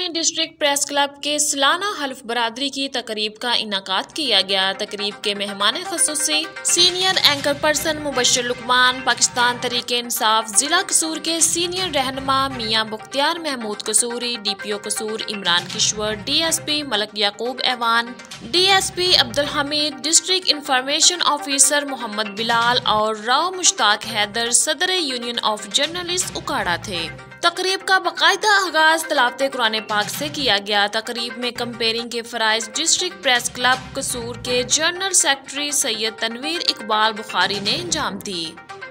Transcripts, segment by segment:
में district press club के सालाना हल्फ बरादरी की तकरीब का इनाकात किया गया। तकरीब के मेहमान ख़ुसूसी senior anchor person Mubashir Luqman, Pakistan Tehreek-e Insaf जिला कसूर के सीनियर रहनुमा मियाँ Bakhtiyar Mahmood Kasuri, DPO Kasur Imran Kishwar, DSP Malik Yaqoob Aiwan, DSP Abdul Hameed, district information officer Mohammad Bilal और राव मुश्ताक हैदर सदर यूनियन ऑफ जर्नलिस्ट उकाड़ा थे। तकरीब का बाकायदा आगाज तलावत कुरान पाक से किया गया। तकरीब में कंपेयरिंग के फराइज डिस्ट्रिक्ट प्रेस क्लब कसूर के जनरल सेक्रेटरी सैयद तनवीर इकबाल बुखारी ने अंजाम दी।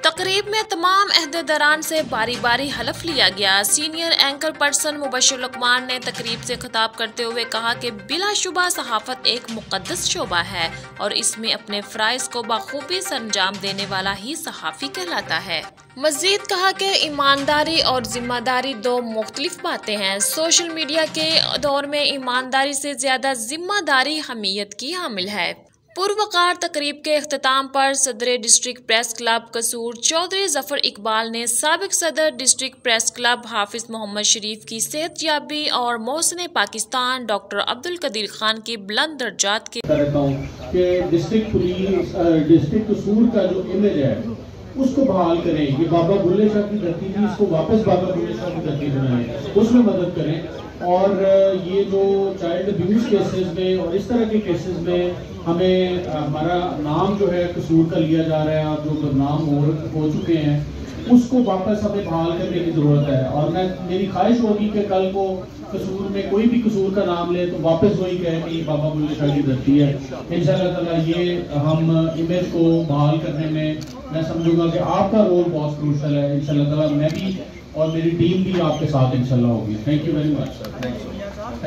तकरीब में तमाम अहदेदारान से बारी बारी हलफ लिया गया। Senior anchor person Mubashir Luqman ने तकरीब से खिताब करते हुए कहा कि बिलाशुबा सहाफत एक मुकद्दस शोबा है और इसमें अपने फराइज को बखूबी सरंजाम देने वाला ही सहाफ़ी कहलाता है। मज़ीद कहा कि ईमानदारी और जिम्मेदारी दो मुख्तलिफ बातें हैं। सोशल मीडिया के दौर में ईमानदारी से ज्यादा जिम्मेदारी हमीयत की हामिल है। पुरवकार तकरीब के अख्ताम पर सदर डिस्ट्रिक्ट प्रेस क्लब कसूर चौधरी जफर इकबाल ने साबिक सदर डिस्ट्रिक्ट प्रेस क्लब हाफिज मोहम्मद शरीफ की सेहतयाबी और मोहसिन पाकिस्तान डॉक्टर अब्दुल कदीर खान की बुलंद दर्जात के डिस्ट्रिक्ट पुलिस डिस्ट्रिक्ट कसूर का जो इमेज है उसको बहाल करें। ये बाबा बुल्ले शाह की धरती थी, इसको वापस बाबा बुल्ले शाह की धरती बनाएं, उसमें मदद करें। और ये जो चाइल्ड अब्यूज केसेस में और इस तरह के केसेस में हमें हमारा नाम जो है कसूर का लिया जा रहा है, जो बदनाम हो चुके हैं, उसको वापस हमें बहाल करने की ज़रूरत है। और मेरी ख्वाहिश होगी कि कल को कसूर में कोई भी कसूर का नाम ले तो वापस वही कहे कि ये बाबा बुल्ले शाह की धरती है। इंशाअल्लाह ताला ये हम इमेज को बहाल करने में मैं समझूंगा कि आपका रोल बहुत क्रूशल है। इंशाअल्लाह ताला मैं भी और मेरी टीम भी आपके साथ इंशाअल्लाह होगी। Thank you very much.